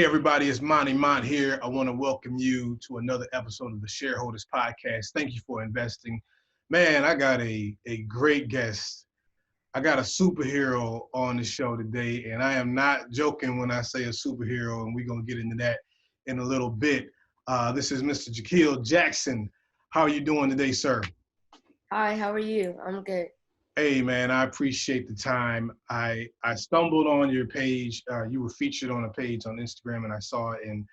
Hey everybody, it's Monty Mont here. I want to welcome you to another episode of the Shareholders podcast. Thank you for investing. Man, I got a great guest. I got a superhero on the show today, and I am not joking when I say a superhero, and we're going to get into that in a little bit. This is Mr. Jahkil Jackson. How are you doing today, sir? Hi, how are you? I'm good. Hey man, I appreciate the time. I stumbled on your page. You were featured on a page on Instagram, and I saw it, and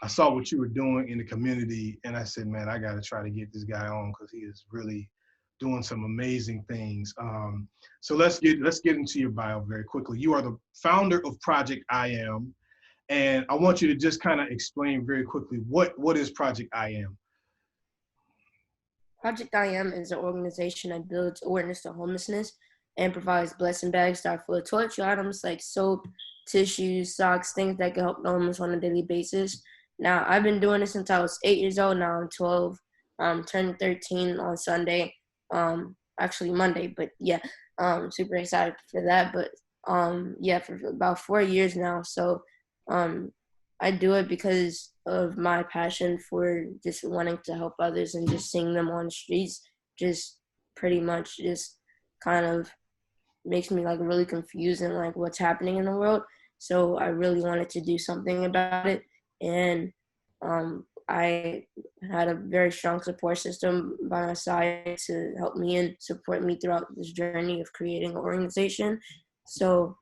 I saw what you were doing in the community, and I said, man, I got to try to get this guy on because he is really doing some amazing things. So let's get into your bio very quickly. You are the founder of Project I Am, and I want you to just kind of explain very quickly what is Project I Am. Project I Am is an organization that builds awareness to homelessness and provides blessing bags that are full of toiletry items like soap, tissues, socks, things that can help the homeless on a daily basis. Now, I've been doing this since I was 8 years old. Now I'm 12. Turning 13 on Sunday. Actually Monday, but yeah, super excited for that. But yeah, for about 4 years now. So I do it because of my passion for just wanting to help others, and just seeing them on the streets just pretty much just kind of makes me like really confused and like what's happening in the world. So I really wanted to do something about it, and I had a very strong support system by my side to help me and support me throughout this journey of creating an organization. So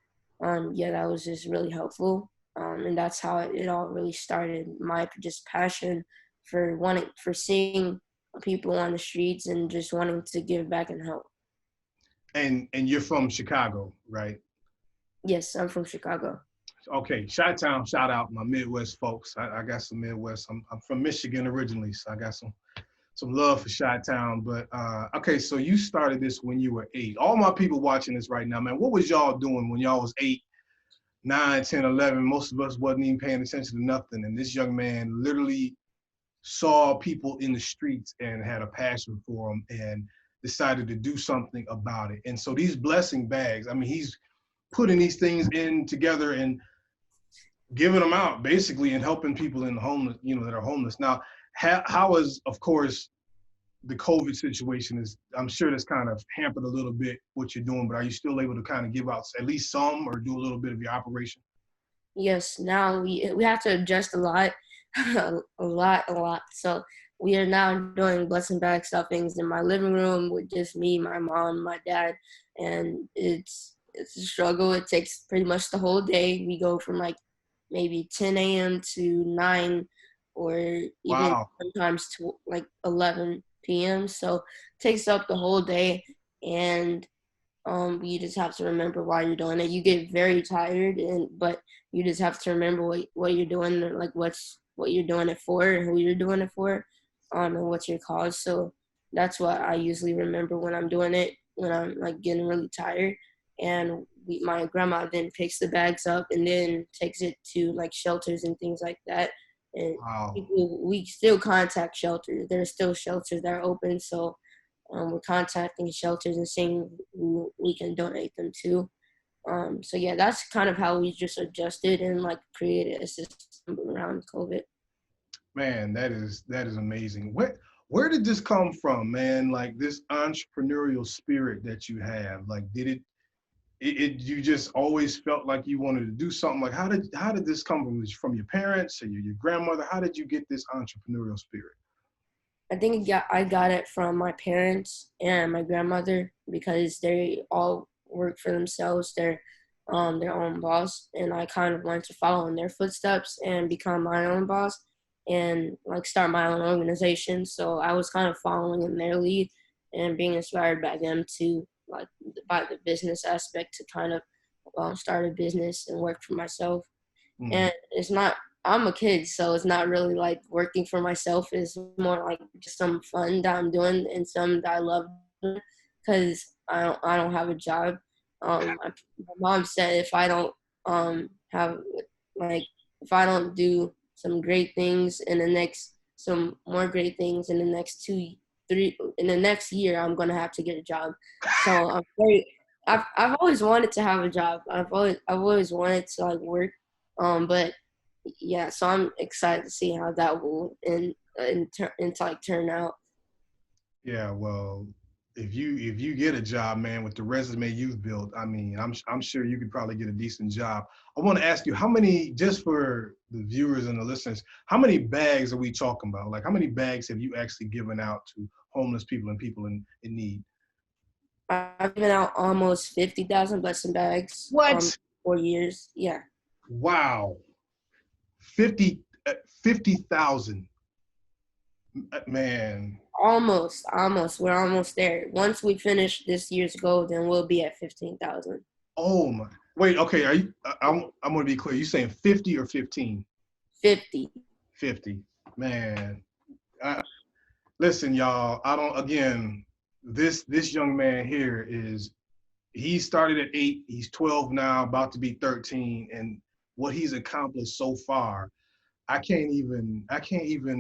yeah, that was just really helpful. And that's how it all really started. My just passion for seeing people on the streets and just wanting to give back and help. And you're from Chicago, right? Yes, I'm from Chicago. Okay, Chi-Town, shout out my Midwest folks. I got some Midwest. I'm from Michigan originally, so I got some love for Chi-Town. But okay, so you started this when you were 8. All my people watching this right now, man, what was y'all doing when y'all was 8, 9, 10, 11? Most of us wasn't even paying attention to nothing. And this young man literally saw people in the streets and had a passion for them and decided to do something about it. And so these blessing bags, I mean, he's putting these things in together and giving them out basically and helping people in the homeless, that are homeless. Now, how is, of course, the COVID situation is, I'm sure that's kind of hampered a little bit what you're doing, but are you still able to kind of give out at least some or do a little bit of your operation? Yes, now we have to adjust a lot, a lot. So we are now doing blessing bag stuffings in my living room with just me, my mom, my dad, and it's a struggle. It takes pretty much the whole day. We go from like maybe 10 a.m. to 9, or even Wow. sometimes to like 11 p.m. So it takes up the whole day, and you just have to remember why you're doing it. You get very tired, but you just have to remember what you're doing, like what you're doing it for, and who you're doing it for, and what's your cause. So that's what I usually remember when I'm doing it, when I'm like getting really tired. And my grandma then picks the bags up and then takes it to like shelters and things like that. And Wow. we still contact shelters. There are still shelters that are open, so we're contacting shelters and seeing who we can donate them to. So yeah, that's kind of how we just adjusted and like created a system around COVID. Man, that is amazing. Where did this come from, man? Like this entrepreneurial spirit that you have, like did it you just always felt like you wanted to do something? Like how did this come from? Was it from your parents or your grandmother? How did you get this entrepreneurial spirit? I think I got it from my parents and my grandmother, because they all work for themselves. They're their own boss, and I kind of wanted to follow in their footsteps and become my own boss and like start my own organization. So I was kind of following in their lead and being inspired by them to like by the business aspect to kind of start a business and work for myself. Mm. And it's not, I'm a kid, so it's not really like working for myself. It's more like just some fun that I'm doing and some that I love, because I don't have a job. My mom said if I don't have like if I don't do some great things in the next some more great things in the next 2 3 in the next year, I'm gonna have to get a job. So I'm very I've always wanted to have a job. I've always wanted to like work, but yeah, so I'm excited to see how that will turn out. Yeah, well, if you get a job, man, with the resume you've built, I mean, I'm sure you could probably get a decent job. I want to ask you, how many, just for the viewers and the listeners, how many bags are we talking about? Like, how many bags have you actually given out to homeless people and people in need? I've given out almost 50,000 blessing bags, What? 4 years. Yeah. Wow, 50, 50,000, man. Almost. We're almost there. Once we finish this year's goal, then we'll be at 15,000. Oh my. Wait, okay. Are you? I'm going to be clear. You saying 50 or 15? 50. 50. Man. I, listen, y'all. I don't. Again, this young man here is. He started at 8. He's 12 now, about to be 13, and what he's accomplished so far, I can't even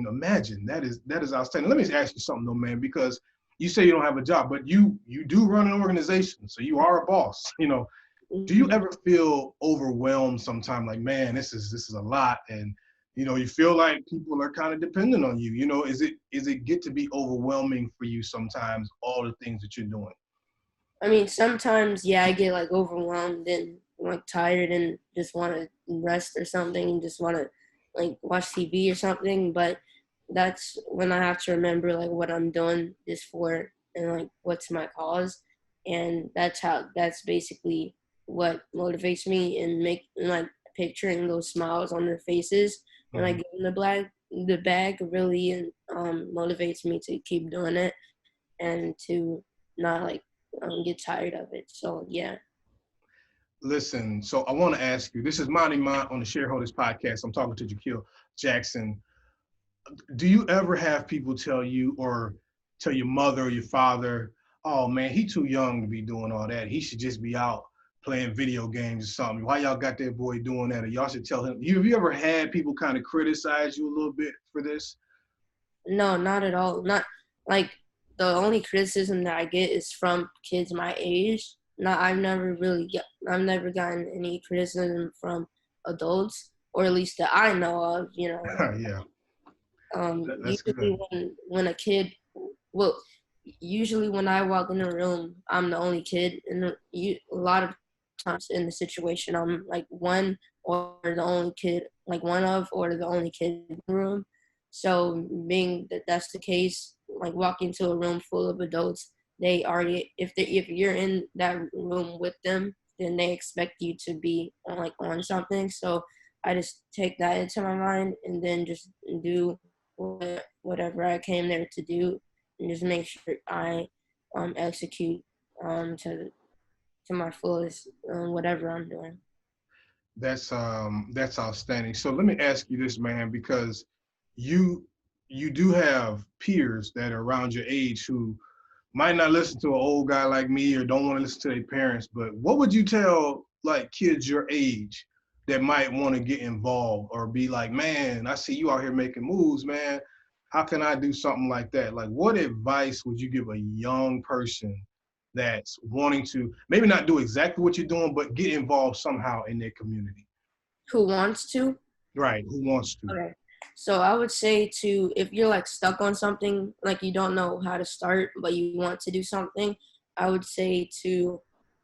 imagine. That is outstanding. Let me ask you something though, man, because you say you don't have a job, but you do run an organization, so you are a boss. Do you ever feel overwhelmed sometime, like, man, this is a lot, and you feel like people are kind of dependent on you? Is it get to be overwhelming for you sometimes, all the things that you're doing? I mean, sometimes, yeah, I get like overwhelmed and like tired and just want to rest or something and just want to like watch TV or something. But that's when I have to remember like what I'm doing this for and like what's my cause. And that's basically what motivates me and like picturing those smiles on their faces when I Mhm. give them the bag really and motivates me to keep doing it and to not like get tired of it. So yeah. Listen, so I want to ask you, this is Monty Mont on the Shareholders podcast. I'm talking to Jahkil Jackson. Do you ever have people tell you, or tell your mother or your father, oh man, he too young to be doing all that. He should just be out playing video games or something. Why y'all got that boy doing that? Or y'all should tell him. Have you ever had people kind of criticize you a little bit for this? No, not at all. Not like the only criticism that I get is from kids my age. Not I've never gotten any criticism from adults, or at least that I know of. Yeah, that's Usually good. when a kid, well, usually when I walk in a room, I'm the only kid, and a lot of times in the situation, I'm like one or the only kid, like one of or the only kid in the room. So being that that's the case, like walking into a room full of adults, they already if you're in that room with them, then they expect you to be on something. So I just take that into my mind and then just do whatever I came there to do, and just make sure I execute to my fullest whatever I'm doing. That's outstanding. So let me ask you this, man, because you you do have peers that are around your age who might not listen to an old guy like me or don't want to listen to their parents, but what would you tell like kids your age that might want to get involved or be like, man, I see you out here making moves, man. How can I do something like that? Like, what advice would you give a young person that's wanting to maybe not do exactly what you're doing, but get involved somehow in their community? Who wants to? Right. Who wants to? Okay. So I would say to if you're like stuck on something, like you don't know how to start, but you want to do something, I would say to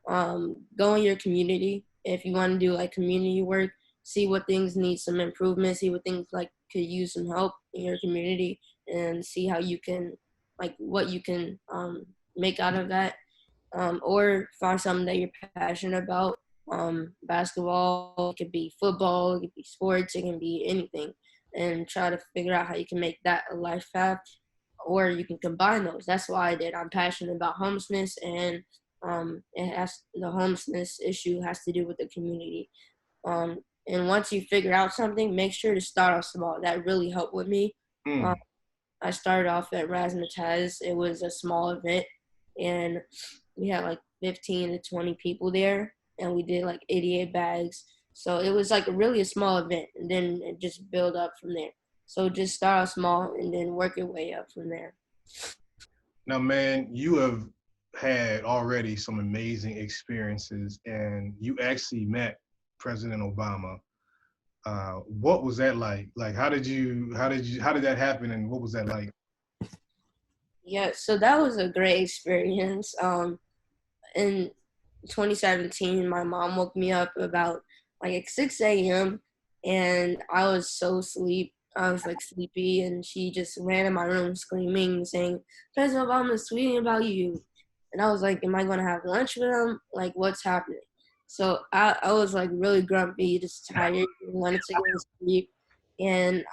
go in your community. If you want to do like community work, see what things need some improvement, see what things like could use some help in your community, and see how you can like what you can make out of that, or find something that you're passionate about. Basketball, it could be football, it could be sports, it can be anything, and try to figure out how you can make that a life path, or you can combine those. That's why I did. I'm passionate about homelessness, and the homelessness issue has to do with the community. And once you figure out something, make sure to start off small. That really helped with me. Um, Mm. I started off at Razzmatazz. It was a small event, and we had like 15 to 20 people there, and we did like 88 bags. So it was like really a small event, and then it just build up from there. So just start off small and then work your way up from there. Now, man, you have had already some amazing experiences, and you actually met President Obama. What was that like? Like, how did that happen, and what was that like? Yeah, so that was a great experience. In 2017, my mom woke me up about like at 6 a.m. and I was so sleep. I was like sleepy, and she just ran in my room screaming, saying, "President Obama's tweeting about you." And I was like, "Am I gonna have lunch with him? Like, what's happening?" So I was like really grumpy, just tired, wanted to go to sleep, and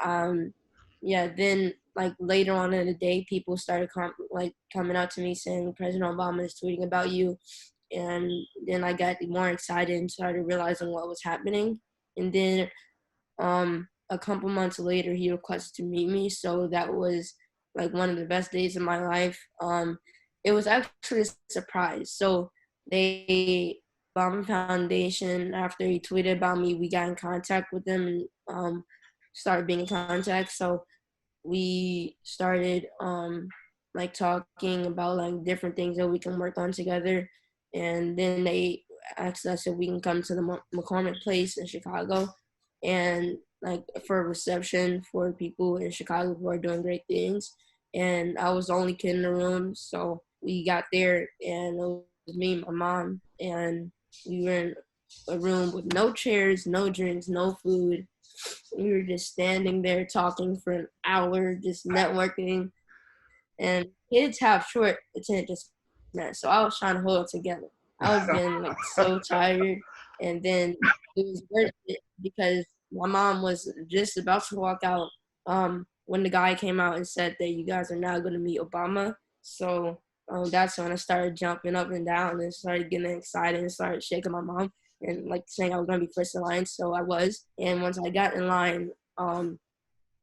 yeah. Then like later on in the day, people started coming out to me saying, "President Obama is tweeting about you." And then I got more excited and started realizing what was happening. And then a couple months later, he requested to meet me. So that was like one of the best days of my life. It was actually a surprise. So they, Obama Foundation, after he tweeted about me, we got in contact with them and started being in contact. So we started like talking about like different things that we can work on together, and then they asked us if we can come to the McCormick Place in Chicago, and like for a reception for people in Chicago who are doing great things. And I was the only kid in the room, so we got there and it was me and my mom, and we were in a room with no chairs, no drinks, no food. We were just standing there talking for an hour, just networking. And kids have short attention span, so I was trying to hold it together. I was getting like so tired, and then it was worth it because my mom was just about to walk out when the guy came out and said that you guys are now going to meet Obama. So that's when I started jumping up and down and started getting excited and started shaking my mom and like saying I was going to be first in line. So I was. And once I got in line,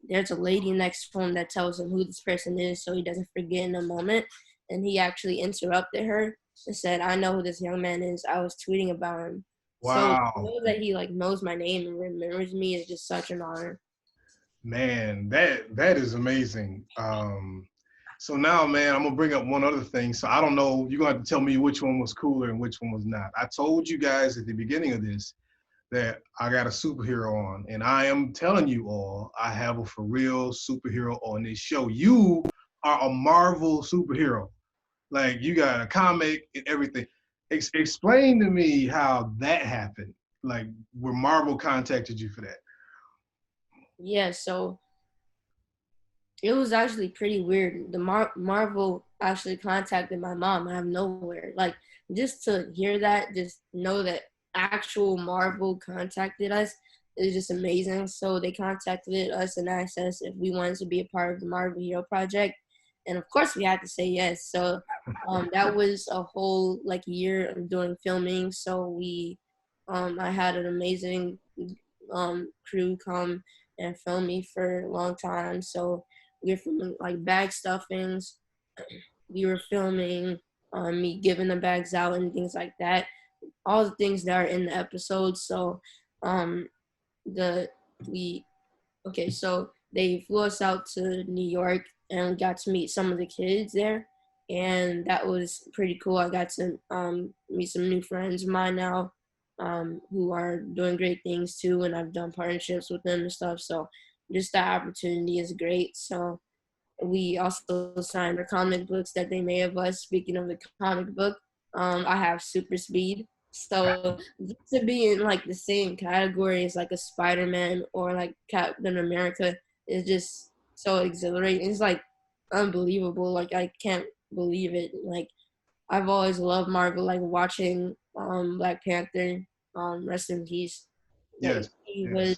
there's a lady next to him that tells him who this person is so he doesn't forget in a moment. And he actually interrupted her and said, "I know who this young man is. I was tweeting about him." So to Wow, know that he like knows my name and remembers me is just such an honor. man, that is amazing. So now, man, I'm gonna bring up one other thing. So I don't know, you're gonna have to tell me which one was cooler and which one was not. I told you guys at the beginning of this that I got a superhero on, and I am telling you all, I have a for real superhero on this show. You are a Marvel superhero. Like, you got a comic and everything. Explain to me how that happened. Like, where Marvel contacted you for that. Yeah, so it was actually pretty weird. The Marvel actually contacted my mom out of nowhere. Like, just to hear that, just know that actual Marvel contacted us is just amazing. So they contacted us and asked us if we wanted to be a part of the Marvel Hero Project, and of course we had to say yes. So that was a whole like year of doing filming. So I had an amazing crew come and film me for a long time. So we were filming like bag stuffings. We were filming me giving the bags out and things like that. All the things that are in the episode. So um, the we okay. So they flew us out to New York and we got to meet some of the kids there, and that was pretty cool. I got to meet some new friends of mine now, who are doing great things too, and I've done partnerships with them and stuff. So just that opportunity is great. So we also signed our comic books that they made of us. Speaking of the comic book, I have super speed. So just to be in like the same category as like a Spider-Man or like Captain America is just so exhilarating. It's like unbelievable. Like I can't believe it. Like I've always loved Marvel. Like watching Black Panther, rest in peace. Like Yes, he was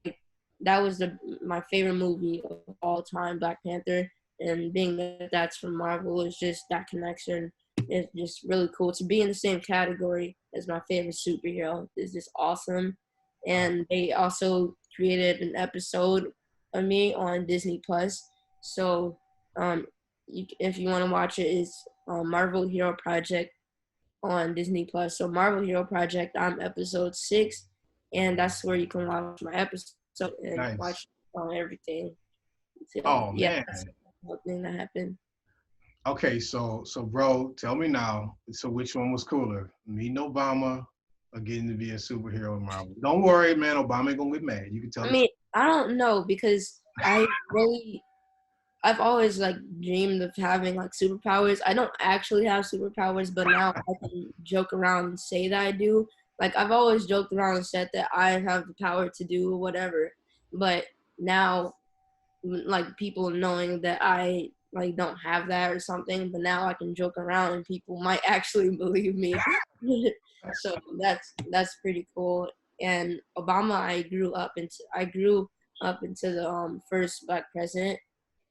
yes. that was my favorite movie of all time, Black Panther. And being that that's from Marvel is just that connection is just really cool. To be in the same category as my favorite superhero is just awesome. And they also created an episode of me on Disney Plus. So if you want to watch it, it's Marvel Hero Project on Disney Plus. So Marvel Hero Project, I'm episode 6, and that's where you can watch my episode and Nice. watch everything. So Oh yeah, man. that's the thing that happened. Okay, so bro, tell me now. So which one was cooler, meeting Obama of getting to be a superhero in Marvel? Don't worry, man. Obama ain't gonna get mad. You can tell I the mean, I don't know because I've always like dreamed of having like superpowers. I don't actually have superpowers, but now I can joke around and say that I do. Like I've always joked around and said that I have the power to do whatever. But now like people knowing that I like don't have that or something, but now I can joke around and people might actually believe me. So that's pretty cool. And Obama, I grew up into the first black president,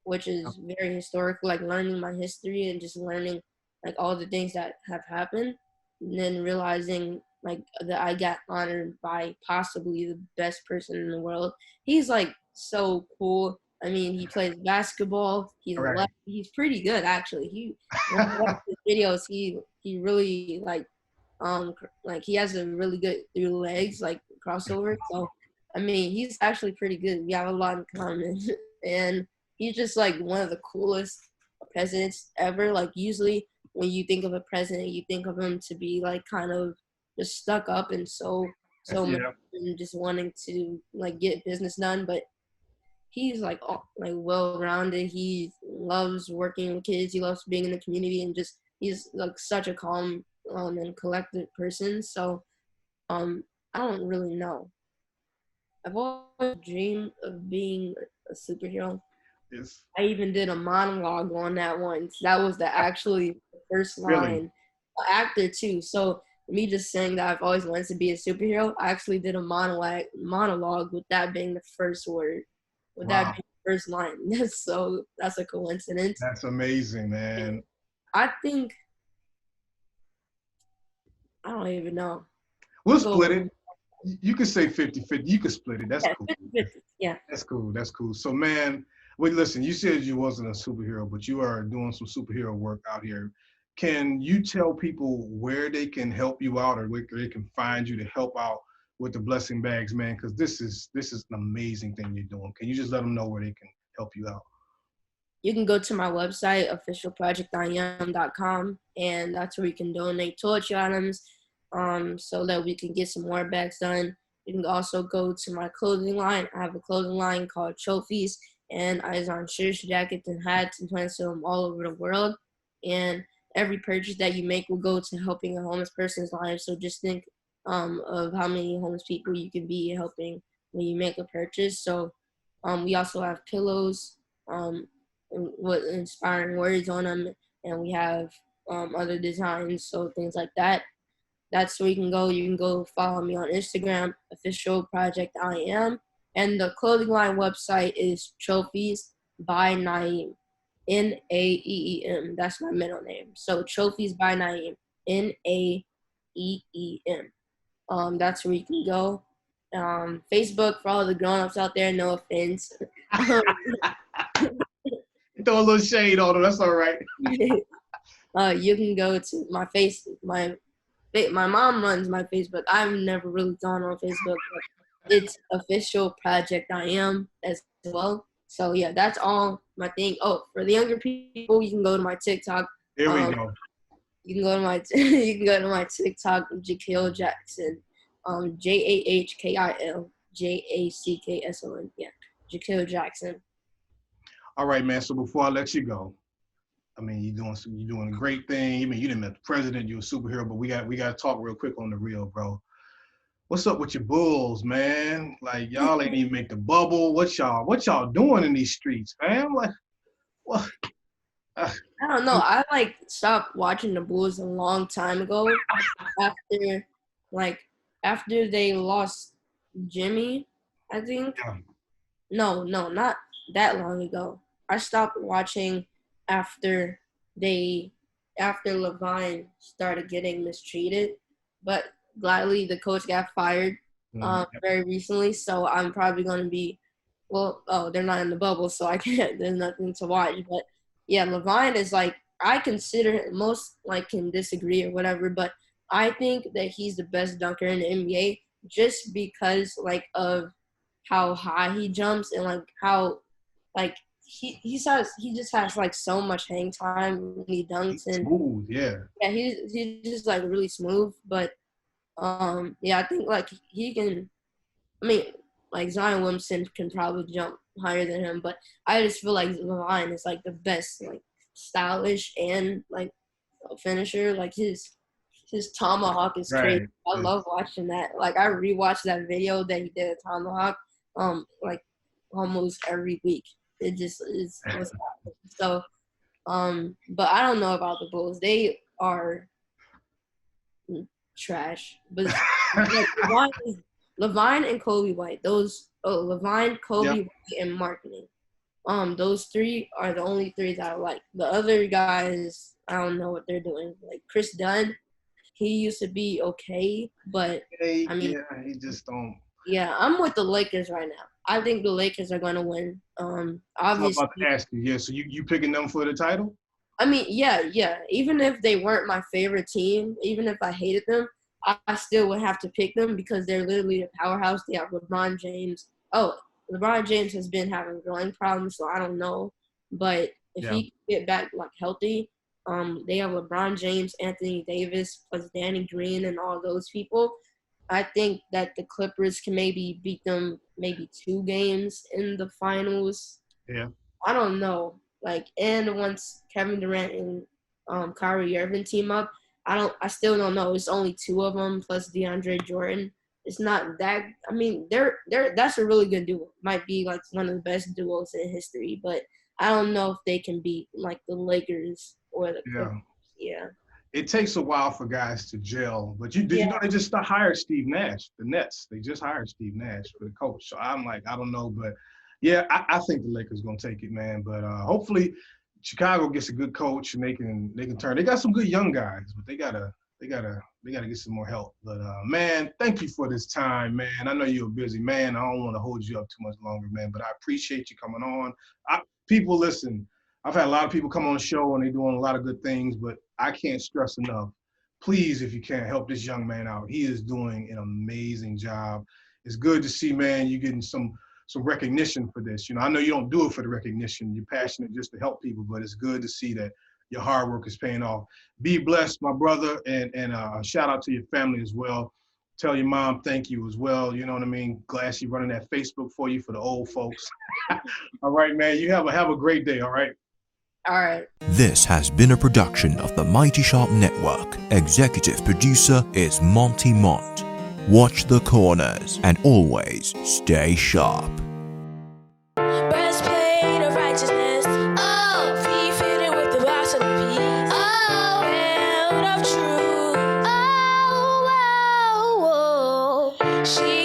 which is very historical, like learning my history and just learning like all the things that have happened, and then realizing like that I got honored by possibly the best person in the world. He's like so cool. I mean, he plays basketball. He's All a right. left. He's pretty good actually. When I watch his videos, he really like he has a really good through legs like crossover. So I mean, he's actually pretty good. We have a lot in common, and he's just like one of the coolest presidents ever. Like usually when you think of a president, you think of him to be like kind of just stuck up and so much Yeah. and just wanting to like get business done. But he's like like well rounded. He loves working with kids. He loves being in the community and just he's like such a calm and collected person. So I don't really know. I've always dreamed of being a superhero. Yes. I even did a monologue on that once. That was the actually the first Really? line. Actor too. So me just saying that I've always wanted to be a superhero, I actually did a monologue with that being the first word, with that Wow. being the first line. That's a coincidence. That's amazing, And man. I think I don't even know. We'll I'll go split it. You could say 50-50. You could split it. That's yeah, cool. 50-50. Yeah. That's cool. That's cool. So, man, wait, listen, you said you wasn't a superhero, but you are doing some superhero work out here. Can you tell people where they can help you out or where they can find you to help out with the blessing bags, man? Because this is an amazing thing you're doing. Can you just let them know where they can help you out? You can go to my website, officialprojectim.com, and that's where you can donate toiletry items so that we can get some more bags done. You can also go to my clothing line. I have a clothing line called Trophies, and I design shirts, jackets, and hats and plan to sell them all over the world. And every purchase that you make will go to helping a homeless person's life. So just think of how many homeless people you can be helping when you make a purchase. So we also have pillows. With inspiring words on them, and we have other designs, so things like that. That's where you can go. You can go follow me on Instagram, official project I am, and the clothing line website is Trophies by Naeem, Naeem. That's my middle name. So Trophies by Naeem, Naeem. That's where you can go. Facebook for all the grown-ups out there. No offense. Throw a little shade on them. That's all right. You can go to my mom runs my Facebook. I've never really gone on Facebook, but it's official project I am as well. So yeah, that's all my thing. Oh, for the younger people, you can go to my TikTok. Here we Um, go. you can go to my you can go to my TikTok, Jahkil Jackson, Jahkil Jackson. Yeah, Jahkil Jackson. All right, man. So before I let you go, I mean, you're doing a great thing. I mean, you didn't met the president, you're a superhero, but we got to talk real quick on the real, bro. What's up with your Bulls, man? Like y'all ain't even make the bubble. What y'all doing in these streets, man? Like what? Uh, I don't know. I like stopped watching the Bulls a long time ago after like after they lost Jimmy, I think. yeah. No, not that long ago. I stopped watching after they after Levine started getting mistreated. But gladly the coach got fired Mhm. very recently, so I'm probably gonna be they're not in the bubble, so I can't there's nothing to watch. But yeah, Levine is like I consider most like can disagree or whatever, but I think that he's the best dunker in the NBA just because like of how high he jumps and like how like he just has like so much hang time when he dunks and Smooth, yeah. yeah he's just like really smooth. But Yeah, I think like he can. I mean, like Zion Williamson can probably jump higher than him, but I just feel like Levine is like the best, like stylish and like a finisher. Like his tomahawk is crazy. Right. I love watching that. Like I rewatch that video that he did at tomahawk, like almost every week. It just is was so. But I don't know about the Bulls. They are trash. But like, Levine and Kobe White. Levine, Kobe Yep. White, and marketing. Those three are the only three that I like. The other guys, I don't know what they're doing. Like Chris Dunn, he used to be okay, but I mean, Yeah, he just don't. yeah, I'm with the Lakers right now. I think the Lakers are gonna win. I was Obviously, about to ask you. Yeah, so you picking them for the title? I mean, yeah. Even if they weren't my favorite team, even if I hated them, I still would have to pick them because they're literally a powerhouse. They have LeBron James. Oh, LeBron James has been having groin problems, so I don't know. But if Yeah. he can get back like healthy, they have LeBron James, Anthony Davis, plus Danny Green, and all those people. I think that the Clippers can maybe beat them maybe 2 games in the finals. Yeah. I don't know. Like, and once Kevin Durant and Kyrie Irving team up, I still don't know. It's only 2 of them plus DeAndre Jordan. It's not that. I mean, that's a really good duo. Might be like one of the best duos in history, but I don't know if they can beat like the Lakers or the Yeah. Clippers. Yeah. It takes a while for guys to gel, but did you Yeah. know they just hired Steve Nash, the Nets? They just hired Steve Nash for the coach. So I'm like, I don't know, but yeah, I think the Lakers gonna take it, man. But hopefully Chicago gets a good coach and they can turn. They got some good young guys, but they gotta get some more help. But man, thank you for this time, man. I know you're a busy man. I don't want to hold you up too much longer, man. But I appreciate you coming on. People listen. I've had a lot of people come on the show and they're doing a lot of good things, but I can't stress enough. Please, if you can, help this young man out. He is doing an amazing job. It's good to see, man, you getting some recognition for this. You know, I know you don't do it for the recognition. You're passionate just to help people, but it's good to see that your hard work is paying off. Be blessed, my brother, and shout out to your family as well. Tell your mom thank you as well. You know what I mean? Glad she running that Facebook for you for the old folks. All right, man. You have a great day. All right. All right. This has been a production of the Mighty Sharp Network. Executive producer is Monty Mont. Watch the corners and always stay sharp. Breastplate of righteousness. Oh, feet fitted with the gospel of peace. Oh, belt of truth. Oh, oh, oh. She